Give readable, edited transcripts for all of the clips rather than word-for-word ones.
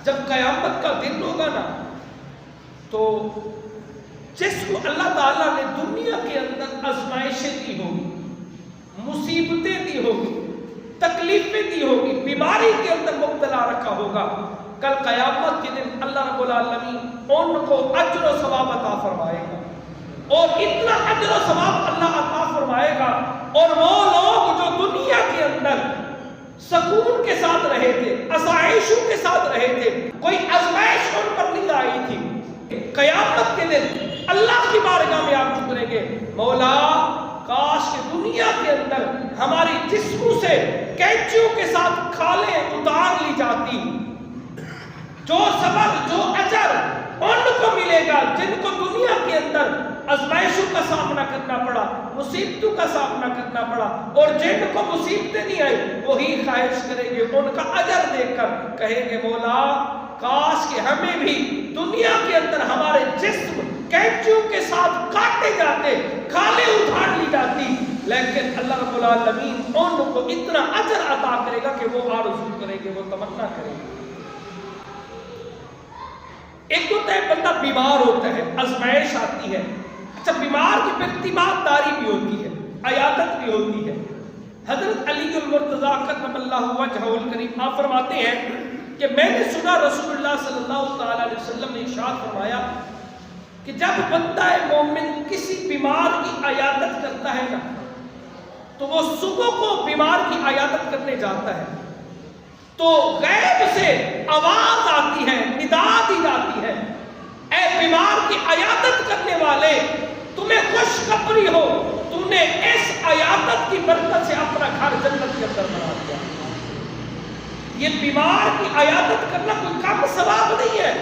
جب قیامت کا دن ہوگا نا تو جس کو اللہ تعالیٰ نے دنیا کے اندر آزمائشیں دی ہوگی، مصیبتیں دی ہوگی، تکلیفیں دی ہوگی، بیماری کے اندر مبتلا رکھا ہوگا، کل قیامت کے دن اللہ رب العالمین ان کو اجر و ثواب عطا فرمائے گا، اور اتنا اجر و ثواب اللہ عطا فرمائے گا، اور وہ لوگ جو دنیا کے اندر سکون کے ساتھ رہے تھے، آسائشوں کے ساتھ رہے تھے، کوئی آزمائش ان پر نہیں آئی تھی، قیامت کے دن اللہ کی بارگاہ میں آپ کریں گے، مولا کاش کہ دنیا کے اندر ہماری جسموں سے کینچیوں کے ساتھ کھالیں اتار لی جاتی، جو صبر جو اجر ان کو ملے گا جن کو دنیا کے اندر آزمائشوں کا سامنا کرنا پڑا، مصیبتوں کا سامنا کرنا پڑا، اور جن کو مصیبتیں نہیں آئی وہی خواہش کریں گے ان کا اجر دیکھ کر کہیں گے مولا کاش کہ ہمیں بھی دنیا کے اندر ہمارے جسم کینچیوں کے ساتھ کاٹے جاتے، کھالیں اتار لی جاتی، لیکن اللہ رب العالمین ان کو اتنا اجر عطا کرے گا کہ وہ آرزو کریں گے، وہ تمنا کریں گے۔ ایک ہوتا ہے بندہ بیمار ہوتا ہے، آزمائش آتی ہے، اچھا بیمار کی پھر تیمار داری بھی ہوتی ہے، عیادت بھی ہوتی ہے۔ حضرت علی المرتضیٰ کرم اللہ وجہہ الکریم آپ فرماتے ہیں کہ میں نے سنا رسول اللہ صلی اللہ تعالی علیہ وسلم نے ارشاد فرمایا کہ جب بندہ مومن کسی بیمار کی عیادت کرتا ہے نا تو وہ صبح کو بیمار کی عیادت کرنے جاتا ہے تو غیب سے آواز آتی ہے، ندا دی جاتی ہے، اے بیمار کی عیادت کرنے والے تمہیں خوشخبری ہو، تم نے اس عیادت کی برکت سے اپنا گھر جنت کے اندر بنا دیا۔ یہ بیمار کی عیادت کرنا کوئی کم ثواب نہیں ہے۔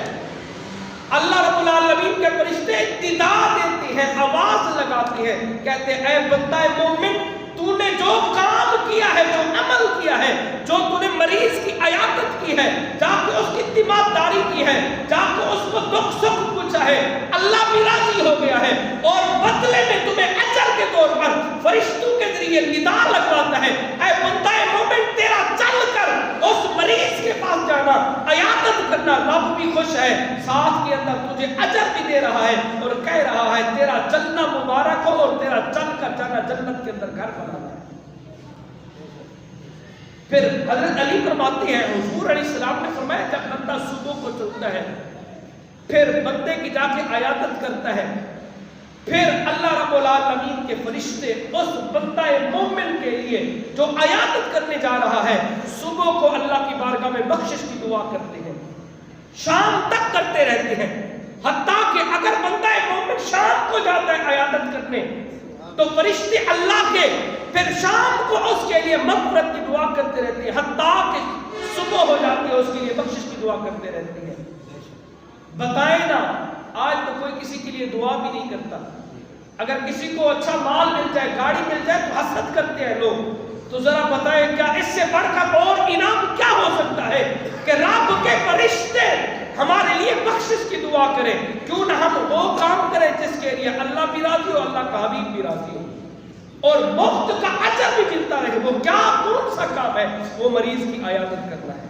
اللہ رب العالمین کے فرشتے ندا دیتے ہیں، آواز لگاتے ہیں، کہتے ہیں اے بندہ مومن تو نے جو کام کیا ہے، جو عمل کیا ہے، جو تو نے مریض کی عیادت کی ہے، جا کے اس کی تیمارداری کی ہے، جا کے اس کو دکھ سکھ پوچھا ہے، اللہ بھی راضی ہو گیا ہے، اور بدلے میں تمہیں اجر کے طور پر فرشتوں کے ذریعے ندا لگواتا ہے، اے بندہ مومن تیرا چل کر اس مریض کے پاس جانا، عیادت کرنا، رب بھی خوش ہے، ساتھ کے اندر تجھے اجر بھی دے رہا ہے اور کہہ رہا ہے تیرا چلنا مبارک ہو اور تیرا چل کر جانا جنت کے اندر گھر بنا ہے۔ پھر حضرت علی فرماتے ہیں حضور علیہ السلام نے فرمایا جب بندہ صبح کو چلتا ہے پھر بندے کی جا کے عیادت کرتا ہے، پھر اللہ رب العالمین کے فرشتے اس بندہ مومن کے لیے جو عیادت کرنے جا رہا ہے صبح کو اللہ کی بارگاہ میں بخشش کی دعا کرتے ہیں، شام تک کرتے رہتے ہیں، حتیٰ کہ اگر بندہ مومن شام کو جاتا ہے عیادت کرنے تو فرشتے اللہ کے پھر شام کو اس کے لیے مغفرت کی دعا کرتے رہتے ہیں، حتیٰ کہ صبح ہو جاتی ہے اس کے لیے بخشش کی دعا کرتے رہتے ہیں۔ بتائیں نا آج تو کوئی کسی کے لیے دعا بھی نہیں کرتا، اگر کسی کو اچھا مال مل جائے، گاڑی مل جائے تو حسد کرتے ہیں لوگ، تو ذرا بتائیں کیا اس سے بڑھ کر اور انعام کیا ہو سکتا ہے کہ رب کے فرشتے ہمارے لیے بخشش کی دعا کریں؟ کیوں نہ ہم وہ کام کریں جس کے لیے اللہ بھی راضی ہو، اللہ کا حبیب بھی راضی ہو، اور مفت کا اجر بھی ملتا رہے۔ وہ کیا کون سا کام ہے؟ وہ مریض کی عیادت کرنا ہے۔